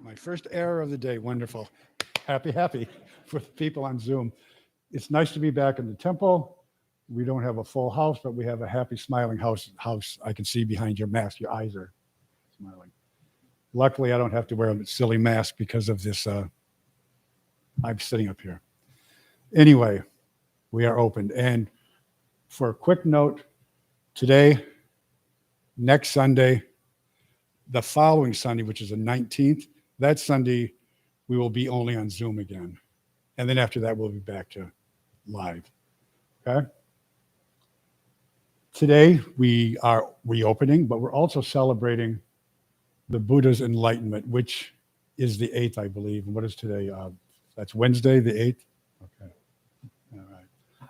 My first error of the day. Wonderful. Happy for the people on Zoom. It's nice to be back in the temple. We don't have a full house, but we have a happy, smiling house. I can see behind your mask. Your eyes are smiling. Luckily, I don't have to wear a silly mask because of this. I'm sitting up here. Anyway, we are open. And for a quick note, today, next Sunday, the following Sunday, which is the 19th, that Sunday, we will be only on Zoom again. And then after that, we'll be back to live. Okay? Today, we are reopening, but we're also celebrating the Buddha's Enlightenment, which is the 8th, I believe. And what is today? That's Wednesday, the 8th? Okay.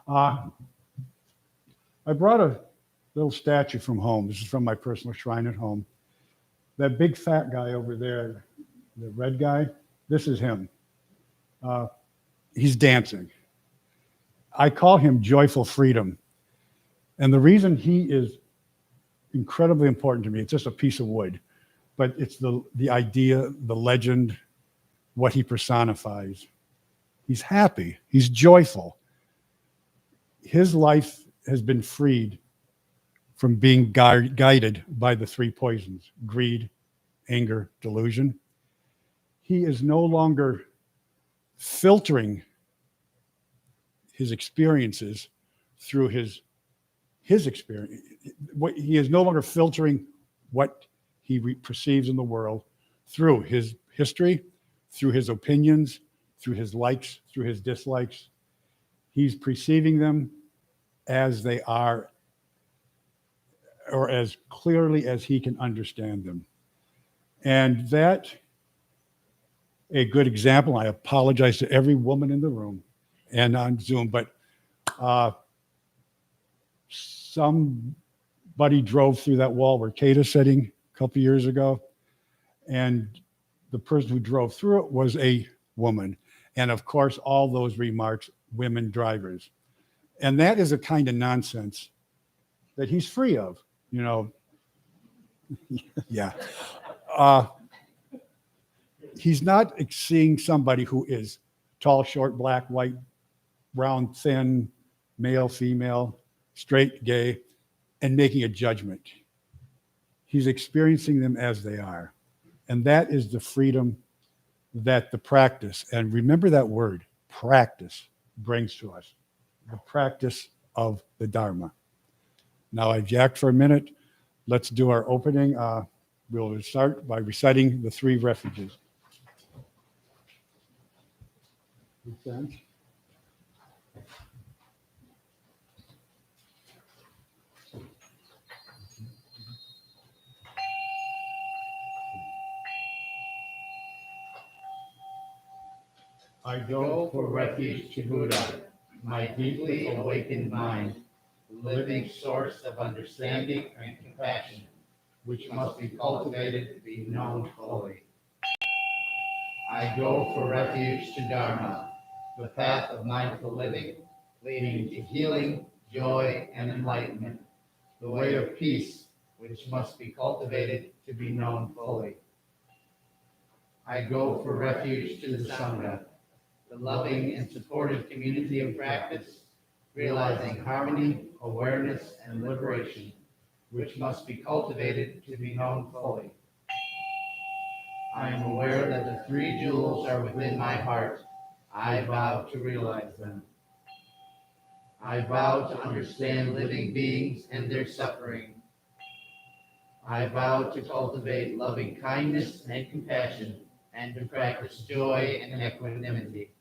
All right. I brought a little statue from home. This is from my personal shrine at home. That big fat guy over there, the red guy, this is him. He's dancing. I call him Joyful Freedom. And the reason he is incredibly important to me, it's just a piece of wood, but it's the idea, the legend, what he personifies. He's happy. He's joyful. His life has been freed from being guided by the three poisons: greed, anger, delusion. He is no longer filtering his experiences through his experience. He is no longer filtering what he perceives in the world through his history, through his opinions, through his likes, through his dislikes. He's perceiving them as they are, or as clearly as he can understand them. And that, a good example, I apologize to every woman in the room and on Zoom, but somebody drove through that wall where Kate is sitting a couple years ago, and the person who drove through it was a woman. And of course, all those remarks, women drivers. And that is a kind of nonsense that he's free of, you know. Yeah. He's not seeing somebody who is tall, short, black, white, round, thin, male, female, straight, gay, and making a judgment. He's experiencing them as they are. And that is the freedom that the practice, and remember that word, practice, brings to us. The practice of the Dharma. Now I've yacked for a minute. Let's do our opening. We'll start by reciting the three refuges. I go for refuge to Buddha, my deeply awakened mind, living source of understanding and compassion, which must be cultivated to be known fully. I go for refuge to Dharma, the path of mindful living, leading to healing, joy, and enlightenment, the way of peace, which must be cultivated to be known fully. I go for refuge to the Sangha, the loving and supportive community of practice, realizing harmony, awareness, and liberation, which must be cultivated to be known fully. I am aware that the three jewels are within my heart. I vow to realize them. I vow to understand living beings and their suffering. I vow to cultivate loving kindness and compassion and to practice joy and equanimity.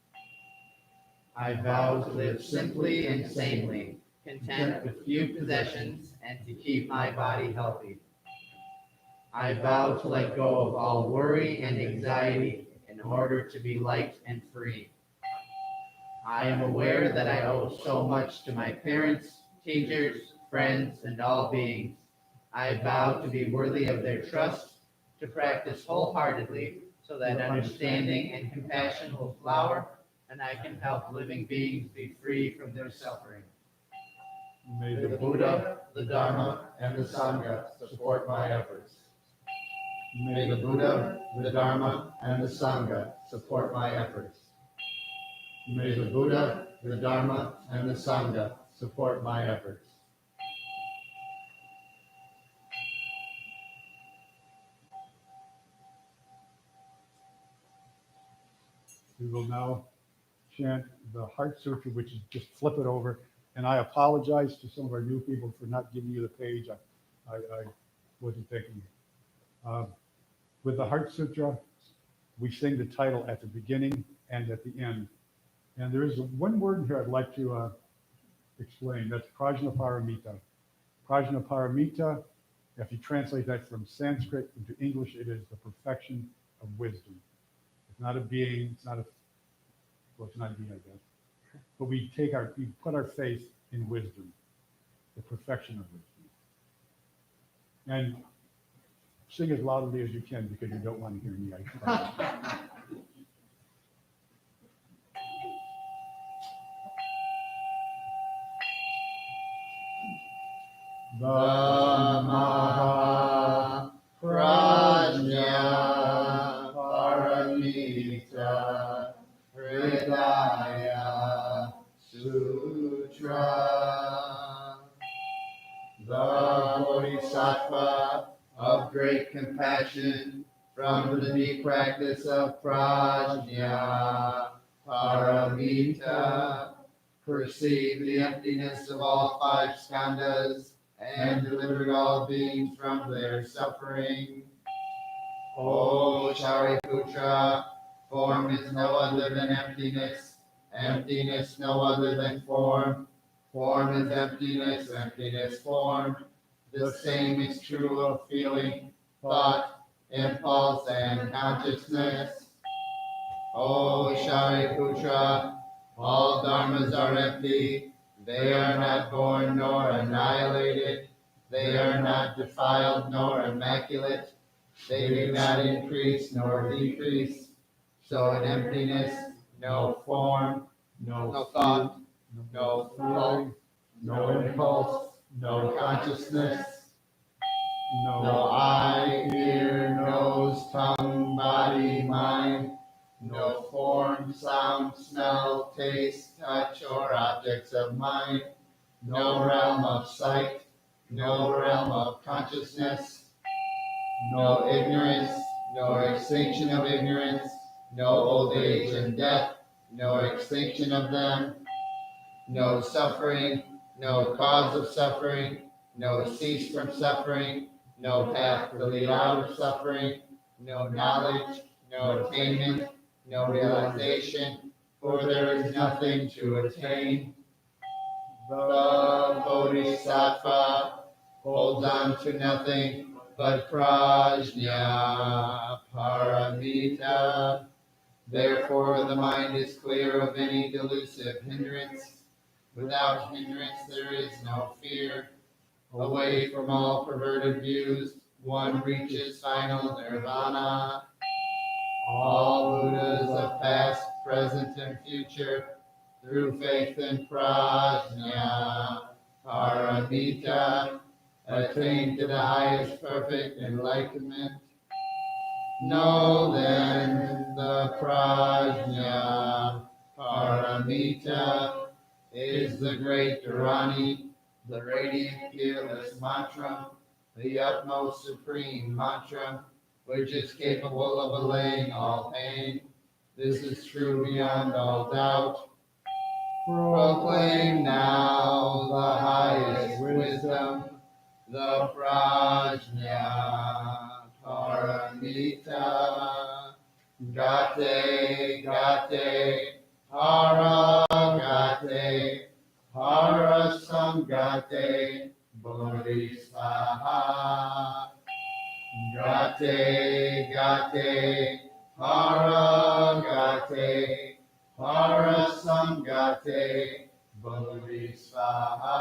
I vow to live simply and sanely, content with few possessions, and to keep my body healthy. I vow to let go of all worry and anxiety in order to be light and free. I am aware that I owe so much to my parents, teachers, friends, and all beings. I vow to be worthy of their trust, to practice wholeheartedly so that understanding and compassion will flower, and I can help living beings be free from their suffering. May the Buddha, the Dharma, and the Sangha support my efforts. May the Buddha, the Dharma, and the Sangha support my efforts. May the Buddha, the Dharma, and the Sangha support my efforts. We will now chant the Heart Sutra, which is just flip it over. And I apologize to some of our new people for not giving you the page. I wasn't thinking. With the Heart Sutra, we sing the title at the beginning and at the end. And there is one word here I'd like to explain. That's Prajnaparamita. Prajnaparamita, if you translate that from Sanskrit into English, it is the perfection of wisdom. It's not a being, it's not a being, I guess. But we put our faith in wisdom, the perfection of wisdom. And sing as loudly as you can because you don't want to hear me. Maha Prajna Paramita Hridaya Sutra. The Bodhisattva of great compassion from the deep practice of Prajna Paramita perceived the emptiness of all five skandhas and delivered all beings from their suffering. O Shariputra, form is no other than emptiness, emptiness no other than form. Form is emptiness, emptiness form. The same is true of feeling, thought, impulse, and consciousness. O Shariputra, all dharmas are empty. They are not born nor annihilated. They are not defiled nor immaculate. They do not increase nor decrease. So in emptiness, no form, no thought, no feeling, no impulse, no consciousness, no eye, ear, nose, tongue, body, mind, no form, sound, smell, taste, touch, or objects of mind, no realm of sight, no realm of consciousness, no ignorance, no extinction of ignorance, no old age and death, no extinction of them, no suffering, no cause of suffering, no cease from suffering, no path to lead out of suffering, no knowledge, no attainment, no realization, for there is nothing to attain. The Bodhisattva holds on to nothing but Prajna Paramita. Therefore, the mind is clear of any delusive hindrance. Without hindrance, there is no fear. Away from all perverted views, one reaches final Nirvana. All Buddhas of past, present, and future, through faith in Prajna Paramita, attain to the highest perfect enlightenment. Know then the Prajna Paramita is the great Dharani, the radiant, fearless mantra, the utmost supreme mantra, which is capable of allaying all pain. This is true beyond all doubt. Proclaim now the highest wisdom, the Prajna Paramita. Gate, gate, hara gate, hara samgate, bodhisattva. Gate, gate, hara gate, hara samgate, bodhisattva.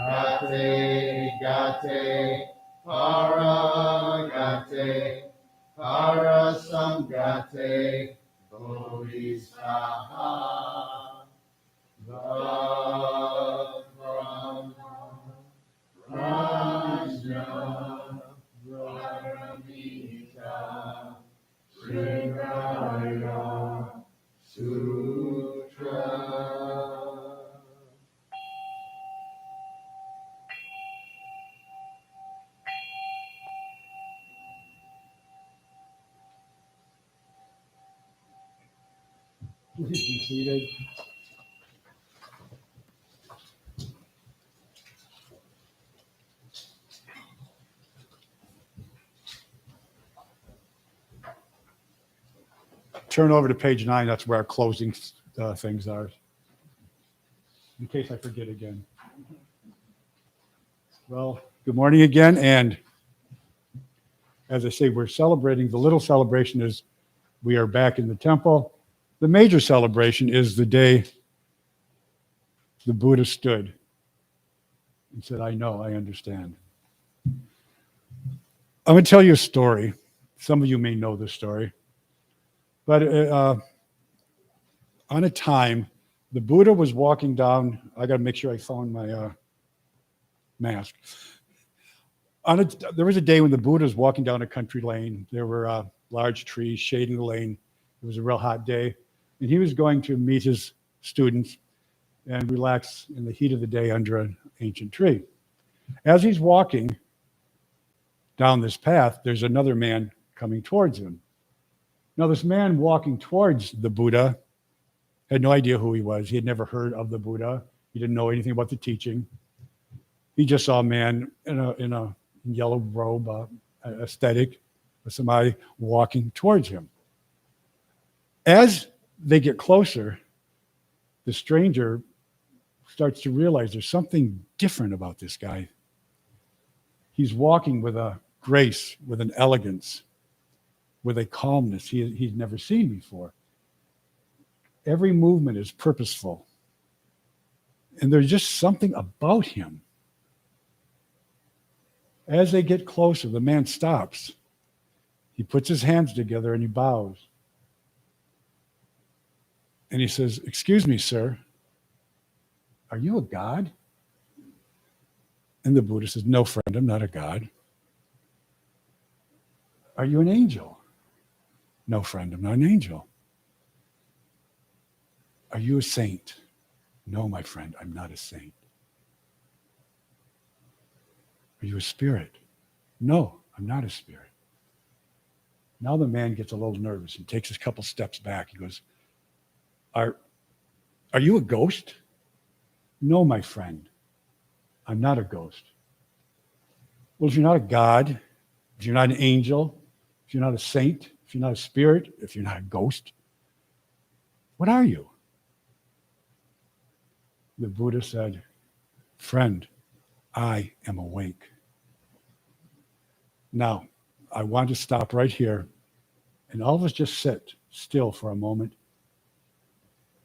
Gate, gate, hara gate, hara samgate, bodhisattva. The Prajna seated. Turn over to page 9. That's where our closing things are, in case I forget again. Well, good morning again. And as I say, we're celebrating. The little celebration is we are back in the temple. The major celebration is the day the Buddha stood and said, I know, I understand. I'm going to tell you a story. Some of you may know this story. But on a time, the Buddha was walking down. I got to make sure I found my mask. There was a day when the Buddha was walking down a country lane. There were large trees shading the lane. It was a real hot day. And he was going to meet his students and relax in the heat of the day under an ancient tree. As he's walking down this path, there's another man coming towards him. Now, this man walking towards the Buddha had no idea who he was. He had never heard of the Buddha. He didn't know anything about the teaching. He just saw a man in a yellow robe, aesthetic, with somebody walking towards him. As they get closer, the stranger starts to realize there's something different about this guy. He's walking with a grace, with an elegance, with a calmness he's never seen before. Every movement is purposeful. And there's just something about him. As they get closer, the man stops. He puts his hands together and he bows. And he says, "Excuse me, sir, are you a god?" And the Buddha says, "No, friend, I'm not a god." "Are you an angel?" "No, friend, I'm not an angel." "Are you a saint?" "No, my friend, I'm not a saint." "Are you a spirit?" "No, I'm not a spirit." Now the man gets a little nervous and takes a couple steps back. He goes, Are you a ghost?" "No, my friend, I'm not a ghost." "Well, if you're not a god, if you're not an angel, if you're not a saint, if you're not a spirit, if you're not a ghost, what are you?" The Buddha said, "Friend, I am awake." Now, I want to stop right here, and all of us just sit still for a moment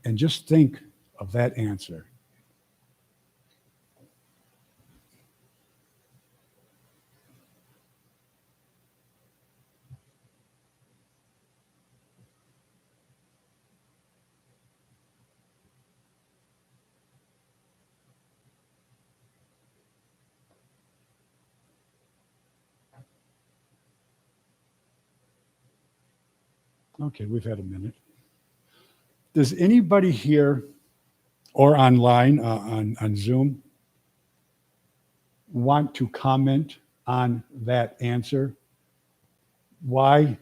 and just think of that answer. Okay, we've had a minute. Does anybody here or online on Zoom want to comment on that answer? Why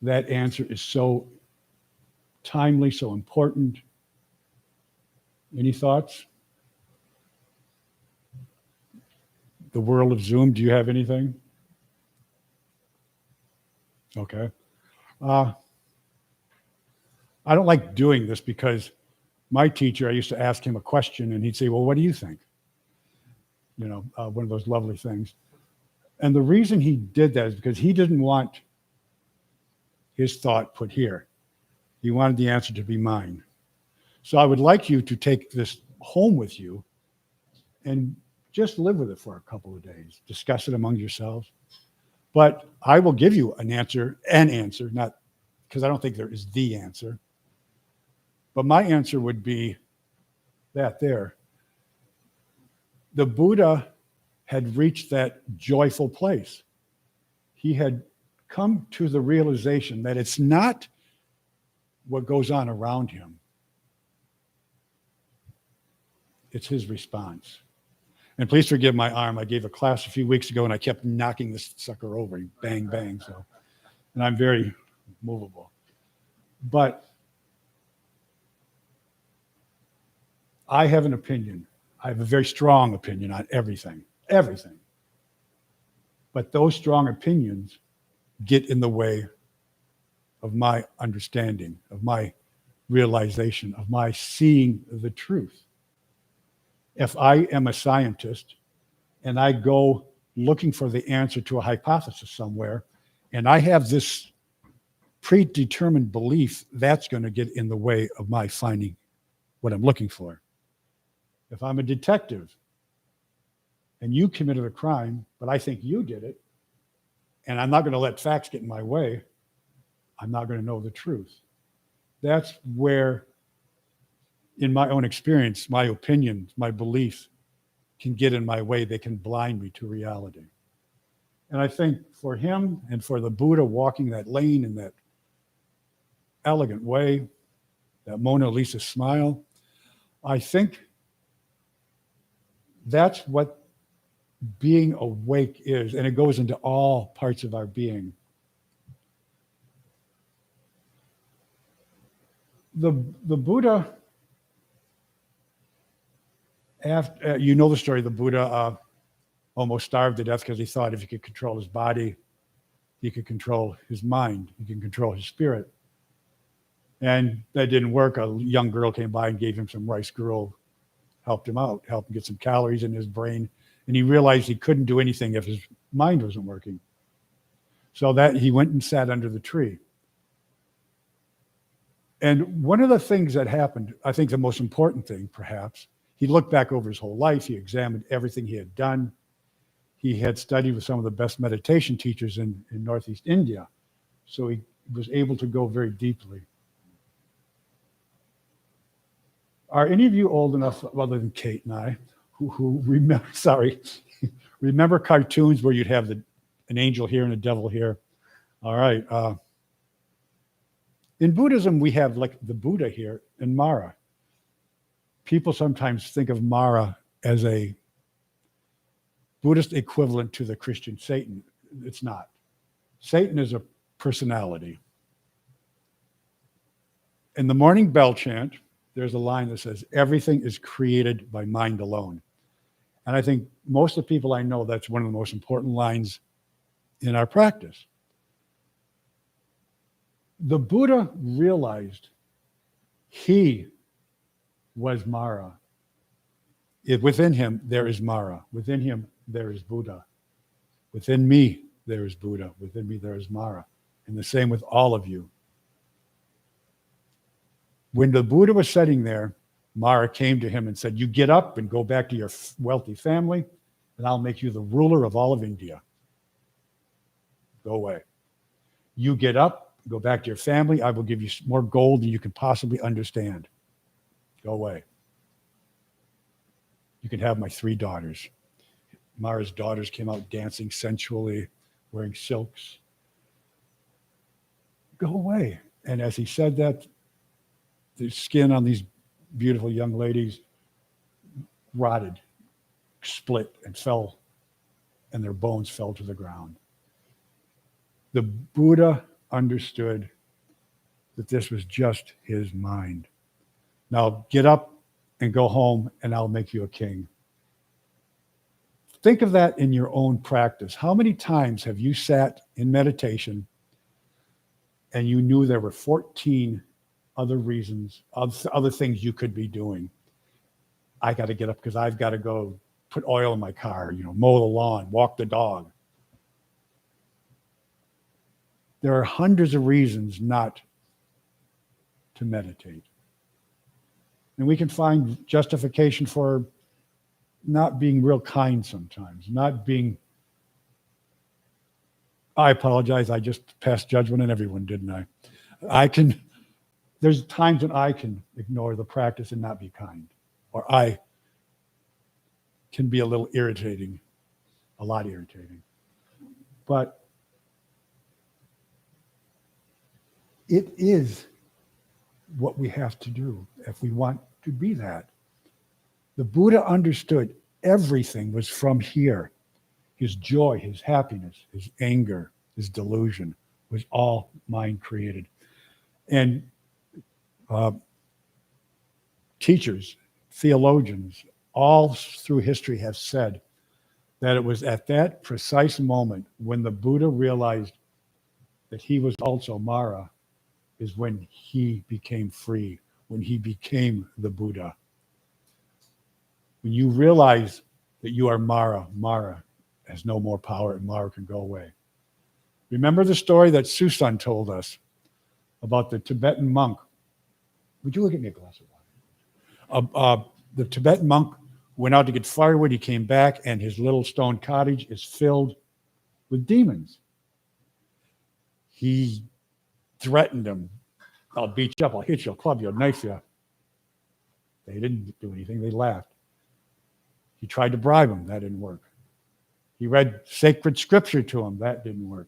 that answer is so timely, so important? Any thoughts? The world of Zoom, do you have anything? Okay. I don't like doing this because my teacher, I used to ask him a question and he'd say, "Well, what do you think?" You know, one of those lovely things. And the reason he did that is because he didn't want his thought put here. He wanted the answer to be mine. So I would like you to take this home with you and just live with it for a couple of days. Discuss it among yourselves. But I will give you an answer, not because I don't think there is the answer. But my answer would be that there. The Buddha had reached that joyful place. He had come to the realization that it's not what goes on around him. It's his response. And please forgive my arm. I gave a class a few weeks ago and I kept knocking this sucker over. Bang, bang. And I'm very movable. But I have an opinion. I have a very strong opinion on everything, everything. But those strong opinions get in the way of my understanding, of my realization, of my seeing the truth. If I am a scientist and I go looking for the answer to a hypothesis somewhere, and I have this predetermined belief, that's going to get in the way of my finding what I'm looking for. If I'm a detective and you committed a crime, but I think you did it, and I'm not going to let facts get in my way, I'm not going to know the truth. That's where, in my own experience, my opinions, my beliefs can get in my way. They can blind me to reality. And I think for him and for the Buddha walking that lane in that elegant way, that Mona Lisa smile, I think that's what being awake is. And it goes into all parts of our being. The Buddha, after, you know the story, the Buddha almost starved to death because he thought if he could control his body, he could control his mind, he could control his spirit. And that didn't work. A young girl came by and gave him some rice gruel, helped him out, helped him get some calories in his brain. And he realized he couldn't do anything if his mind wasn't working. So that he went and sat under the tree. And one of the things that happened, I think the most important thing perhaps, he looked back over his whole life. He examined everything he had done. He had studied with some of the best meditation teachers in Northeast India. So he was able to go very deeply. Are any of you old enough, other than Kate and I, who remember cartoons where you'd have an angel here and a devil here? All right. In Buddhism, we have like the Buddha here and Mara. People sometimes think of Mara as a Buddhist equivalent to the Christian Satan. It's not. Satan is a personality. In the morning bell chant, there's a line that says, everything is created by mind alone. And I think most of the people I know, that's one of the most important lines in our practice. The Buddha realized he was Mara. Within him, there is Mara. Within him, there is Buddha. Within me, there is Buddha. Within me, there is Mara. And the same with all of you. When the Buddha was sitting there, Mara came to him and said, you get up and go back to your wealthy family, and I'll make you the ruler of all of India. Go away. You get up, go back to your family, I will give you more gold than you can possibly understand. Go away. You can have my 3 daughters. Mara's daughters came out dancing sensually, wearing silks. Go away. And as he said that, the skin on these beautiful young ladies rotted, split, and fell, and their bones fell to the ground. The Buddha understood that this was just his mind. Now get up and go home, and I'll make you a king. Think of that in your own practice. How many times have you sat in meditation and you knew there were 14 other reasons, other things you could be doing? I got to get up because I've got to go put oil in my car, mow the lawn, walk the dog. There are hundreds of reasons not to meditate. And we can find justification for not being real kind sometimes, I apologize, I just passed judgment on everyone, didn't I? There's times when I can ignore the practice and not be kind, or I can be a lot irritating. But it is what we have to do if we want to be that. The Buddha understood everything was from here. His joy, his happiness, his anger, his delusion was all mind created. And teachers, theologians all through history have said that it was at that precise moment when the Buddha realized that he was also Mara is when he became free, when he became the Buddha. When you realize that you are Mara, Mara has no more power and Mara can go away. Remember the story that Susan told us about the Tibetan monk. Would you look at me a glass of water? The Tibetan monk went out to get firewood. He came back and his little stone cottage is filled with demons. He threatened them. I'll beat you up. I'll hit you. I'll club you. I'll knife you. They didn't do anything. They laughed. He tried to bribe them. That didn't work. He read sacred scripture to them. That didn't work.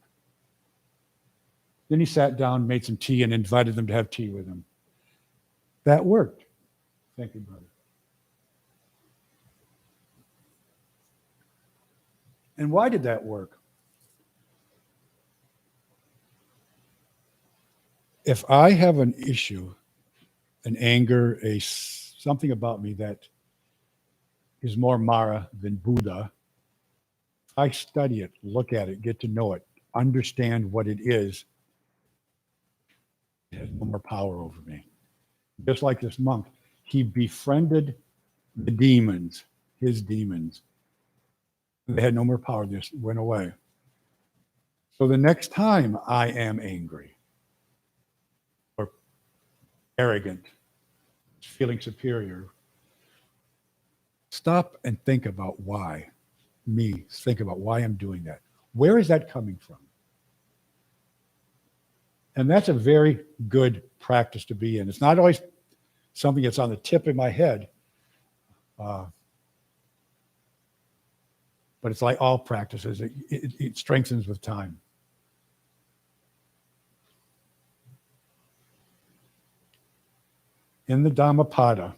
Then he sat down, made some tea, and invited them to have tea with him. That worked. Thank you, brother. And why did that work? If I have an issue, an anger, something about me that is more Mara than Buddha, I study it, look at it, get to know it, understand what it is, it has no more power over me. Just like this monk, he befriended the demons, his demons. They had no more power, just went away. So the next time I am angry or arrogant, feeling superior, stop and think about why. Think about why I'm doing that. Where is that coming from? And that's a very good practice to be in. It's not always something that's on the tip of my head, but it's like all practices. It strengthens with time. In the Dhammapada,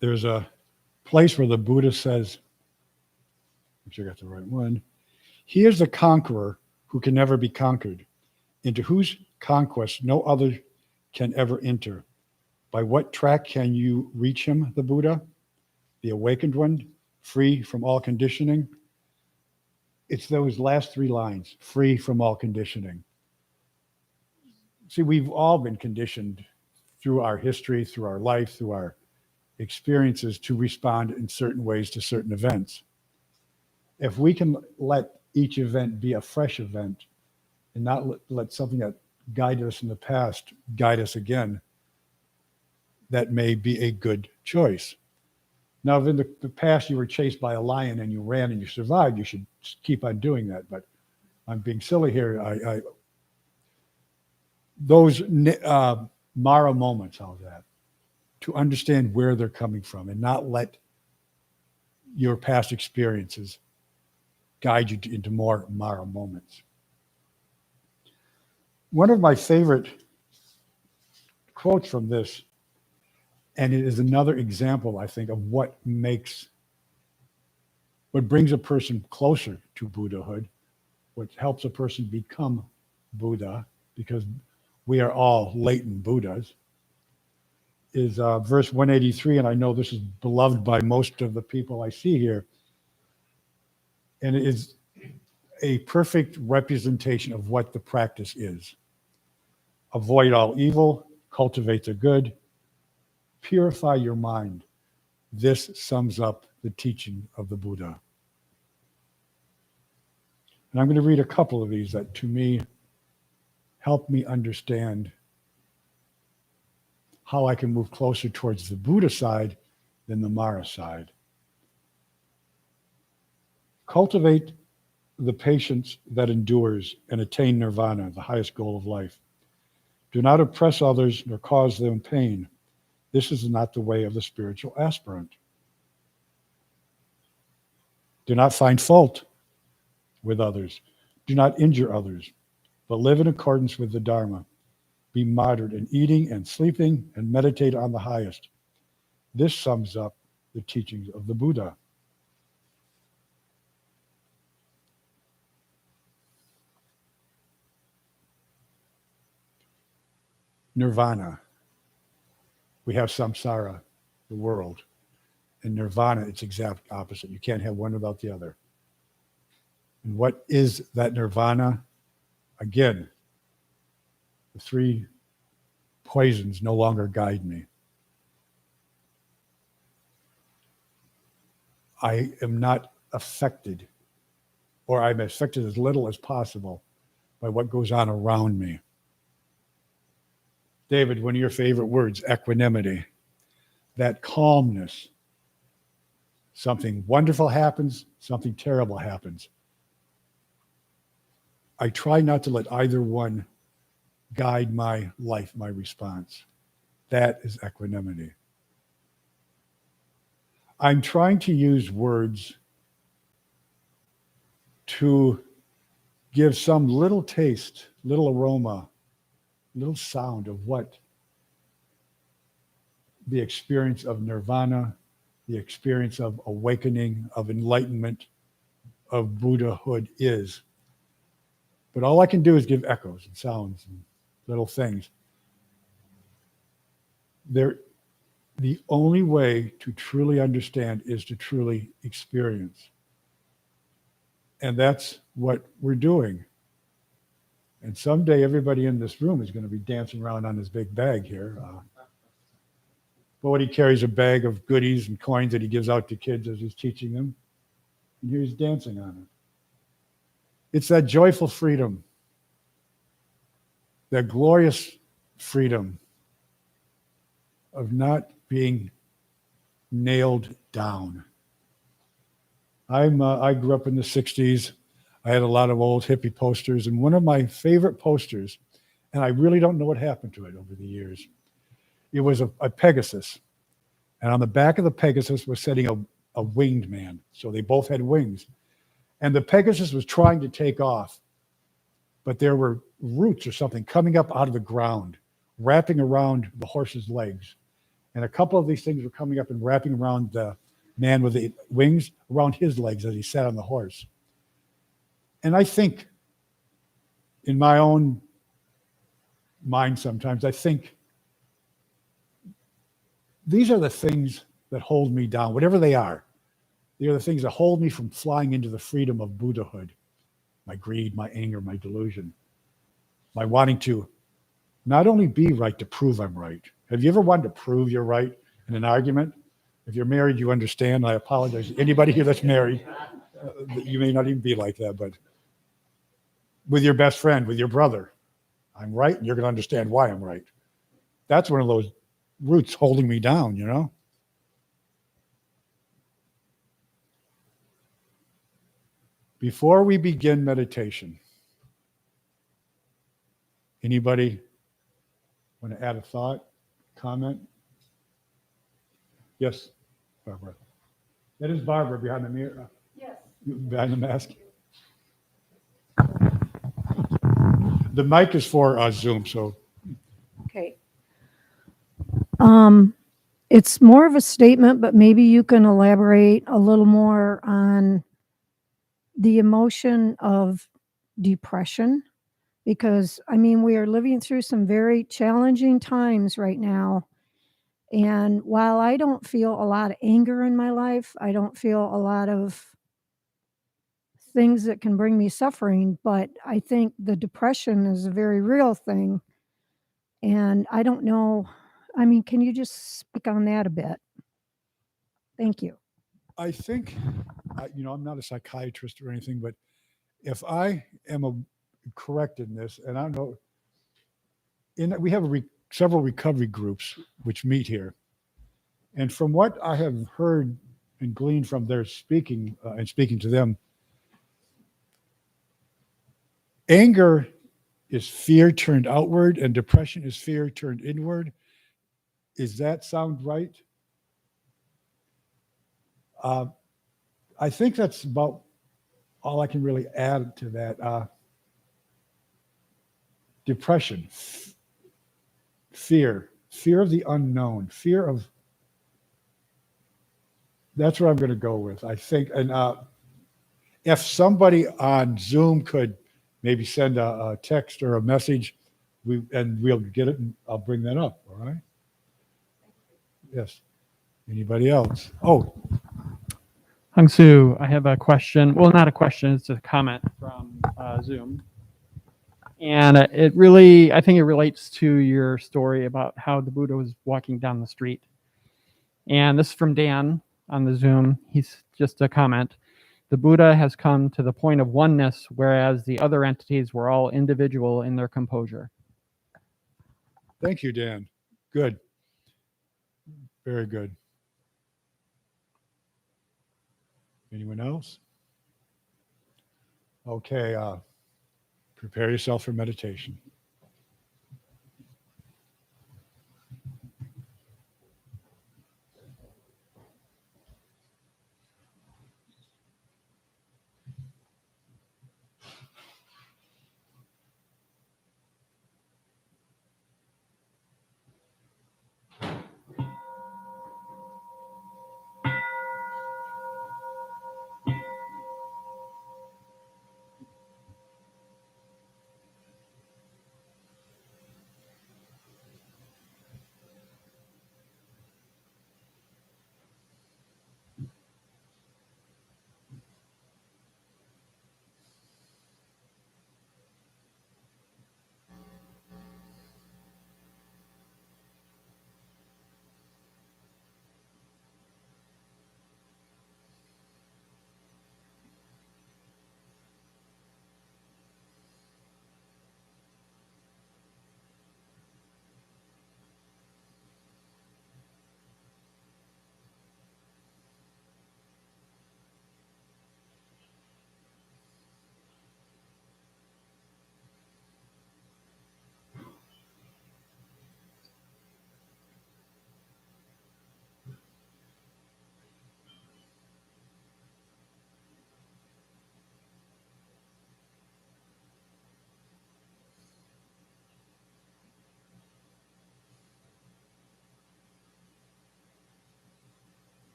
there's a place where the Buddha says, I'm sure I got the right one. He is the conqueror who can never be conquered, into whose conquest no other can ever enter. By what track can you reach him, the Buddha, the awakened one, free from all conditioning? It's those last three lines, free from all conditioning. See, we've all been conditioned through our history, through our life, through our experiences to respond in certain ways to certain events. If we can let each event be a fresh event and not let something that guided us in the past guide us again, that may be a good choice. Now, if in the past you were chased by a lion and you ran and you survived, you should keep on doing that. But I'm being silly here. Those Mara moments, how's that? To understand where they're coming from and not let your past experiences guide you into more Mara moments. One of my favorite quotes from this, and it is another example, I think, of what brings a person closer to Buddhahood, what helps a person become Buddha, because we are all latent Buddhas, is verse 183, and I know this is beloved by most of the people I see here, and it is a perfect representation of what the practice is. Avoid all evil, cultivate the good, purify your mind. This sums up the teaching of the Buddha. And I'm going to read a couple of these that, to me, help me understand how I can move closer towards the Buddha side than the Mara side. Cultivate the patience that endures and attain Nirvana, the highest goal of life. Do not oppress others nor cause them pain. This is not the way of the spiritual aspirant. Do not find fault with others. Do not injure others, but live in accordance with the Dharma. Be moderate in eating and sleeping and meditate on the highest. This sums up the teachings of the Buddha. Nirvana. We have samsara, the world. And nirvana, it's exact opposite. You can't have one without the other. And what is that nirvana? Again, the three poisons no longer guide me. I am not affected, or I'm affected as little as possible by what goes on around me. David, one of your favorite words, equanimity, that calmness. Something wonderful happens, something terrible happens. I try not to let either one guide my life, my response. That is equanimity. I'm trying to use words to give some little taste, little aroma, little sound of what the experience of nirvana, the experience of awakening, of enlightenment, of Buddhahood is. But all I can do is give echoes and sounds and little things. The only way to truly understand is to truly experience. And that's what we're doing. And someday everybody in this room is going to be dancing around on this big bag here. But he carries a bag of goodies and coins that he gives out to kids as he's teaching them. And here he's dancing on it. It's that joyful freedom, that glorious freedom of not being nailed down. I grew up in the 60s. I had a lot of old hippie posters, and one of my favorite posters, and I really don't know what happened to it over the years, it was a Pegasus. And on the back of the Pegasus was sitting a winged man. So they both had wings. And the Pegasus was trying to take off, but there were roots or something coming up out of the ground, wrapping around the horse's legs. And a couple of these things were coming up and wrapping around the man with the wings, around his legs as he sat on the horse. And I think, in my own mind sometimes, I think these are the things that hold me down, whatever they are. They are the things that hold me from flying into the freedom of Buddhahood. My greed, my anger, my delusion, my wanting to not only be right, to prove I'm right. Have you ever wanted to prove you're right in an argument? If you're married, you understand. I apologize. Anybody here that's married, you may not even be like that, but with your best friend, with your brother, I'm right, and you're going to understand why I'm right. That's one of those roots holding me down, you know? Before we begin meditation, anybody want to add a thought, comment? Yes, Barbara. That is Barbara behind the mirror. Yes. Behind the mask. The mic is for Zoom, so. Okay. It's more of a statement, but maybe you can elaborate a little more on the emotion of depression, because I mean, we are living through some very challenging times right now. And while I don't feel a lot of anger in my life, I don't feel a lot of things that can bring me suffering, but I think the depression is a very real thing. And I don't know, I mean, can you just speak on that a bit? Thank you. I think, I'm not a psychiatrist or anything, but if I am correct in this, and I don't know, we have several recovery groups which meet here. And from what I have heard and gleaned from their speaking and speaking to them, anger is fear turned outward and depression is fear turned inward. Does that sound right? I think that's about all I can really add to that. Depression, fear of the unknown, fear of That's what I'm going to go with. I think, and if somebody on Zoom could maybe send a text or a message, we'll get it and I'll bring that up. All right. Yes. Anybody else? Oh, Hung Soo, I have a question. Well, not a question, it's a comment from Zoom. And it really, I think it relates to your story about how the Buddha was walking down the street. And this is from Dan on the Zoom. He's just a comment. The Buddha has come to the point of oneness, whereas the other entities were all individual in their composure. thank you, Dan. Good. Very good. Anyone else? Okay. Prepare yourself for meditation.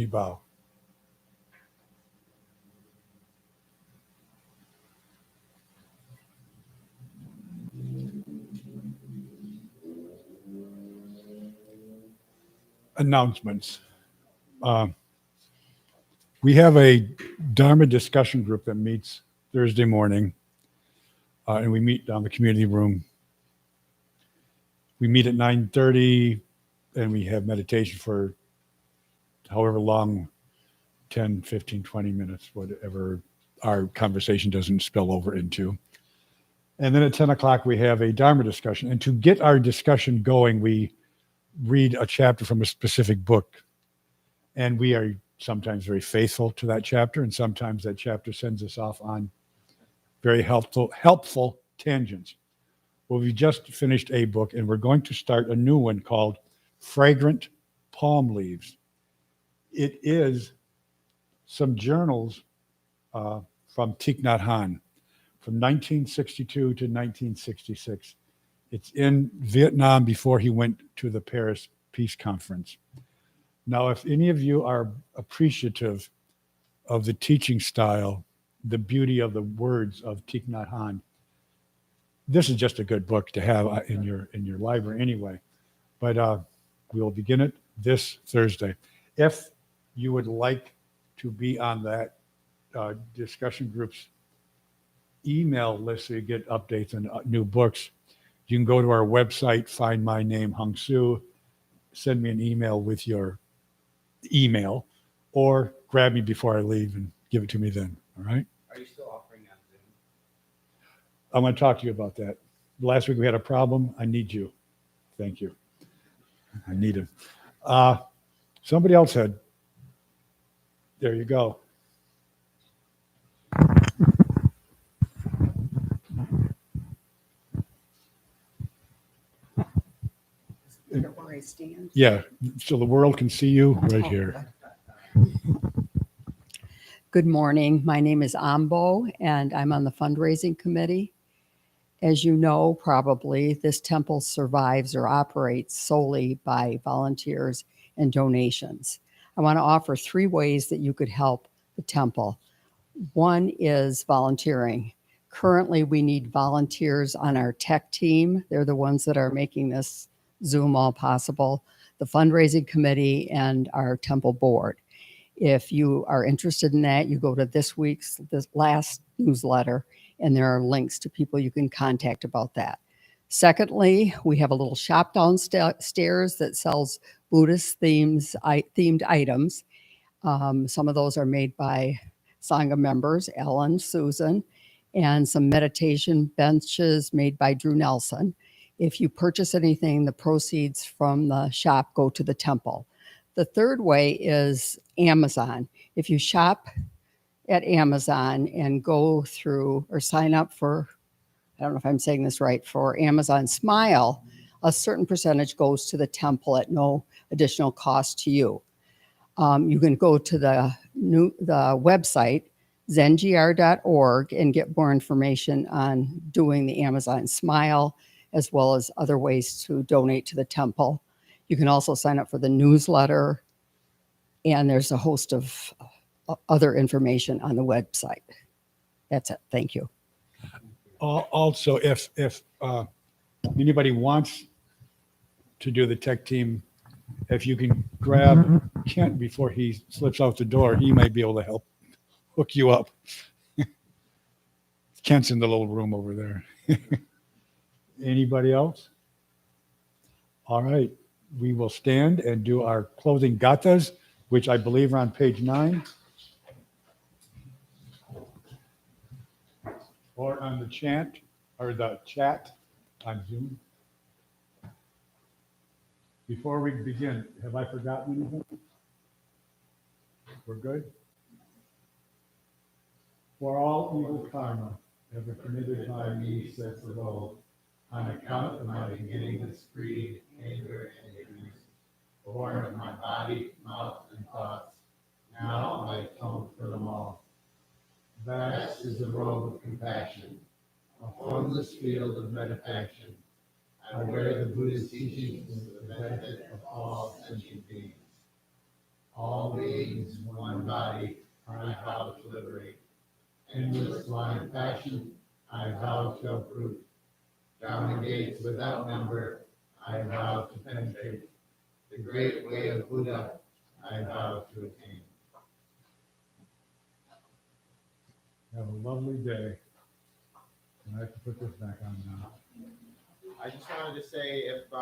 me bow. Announcements. We have a Dharma discussion group that meets Thursday morning, and we meet down the community room. We meet at 9:30, and we have meditation for however long, 10, 15, 20 minutes, whatever our conversation doesn't spill over into. And then at 10 o'clock, we have a Dharma discussion. And to get our discussion going, we read a chapter from a specific book. And we are sometimes very faithful to that chapter, and sometimes that chapter sends us off on very helpful tangents. Well, we just finished a book, and we're going to start a new one called Fragrant Palm Leaves. It is some journals from Thich Nhat Hanh from 1962 to 1966. It's in Vietnam before he went to the Paris Peace Conference. Now, if any of you are appreciative of the teaching style, the beauty of the words of Thich Nhat Hanh, this is just a good book to have in your library anyway. But we will begin it this Thursday. If you would like to be on that discussion group's email list so you get updates on new books, you can go to our website, find my name, Hung Soo, send me an email with your email, or grab me before I leave and give it to me then. All right? Are you still offering on Zoom? I want to talk to you about that. Last week we had a problem. I need you. Thank you. I need him. Somebody else had. There you go. Where I stand. Yeah, so the world can see you right here. Good morning. My name is Ambo, and I'm on the fundraising committee. As you know, probably, this temple survives or operates solely by volunteers and donations. I want to offer 3 ways that you could help the temple. One is volunteering. Currently, we need volunteers on our tech team. They're the ones that are making this Zoom all possible, the fundraising committee, and our temple board. If you are interested in that, you go to this last newsletter, and there are links to people you can contact about that. Secondly, we have a little shop downstairs that sells Buddhist themed items. Some of those are made by Sangha members, Ellen, Susan, and some meditation benches made by Drew Nelson. If you purchase anything, the proceeds from the shop go to the temple. The third way is Amazon. If you shop at Amazon and go through or sign up for, I don't know if I'm saying this right, for Amazon Smile, a certain percentage goes to the temple at no additional cost to you. You can go to the website, zengr.org, and get more information on doing the Amazon Smile, as well as other ways to donate to the temple. You can also sign up for the newsletter, and there's a host of other information on the website. That's it. Thank you. Also, if anybody wants to do the tech team, if you can grab Kent before he slips out the door, he might be able to help hook you up. Kent's in the little room over there. Anybody else? All right. We will stand and do our closing gathas, which I believe are on page 9. Or on the chat on Zoom. Before we begin, have I forgotten anything? We're good? For all evil karma ever committed by me, says the Lord, on account of my beginningless greed, anger, and ignorance, born of my body, mouth, and thoughts, now I atone for them all. Vast is the robe of compassion, a formless field of meditation. I wear the Buddhist teachings for the benefit of all sentient beings. All beings, one body, I vow to liberate. Endless blind passion, I vow to uproot. Down gates without number, I vow to penetrate. The great way of Buddha, I vow to attain. Have a lovely day. And I have to put this back on now. I just wanted to say if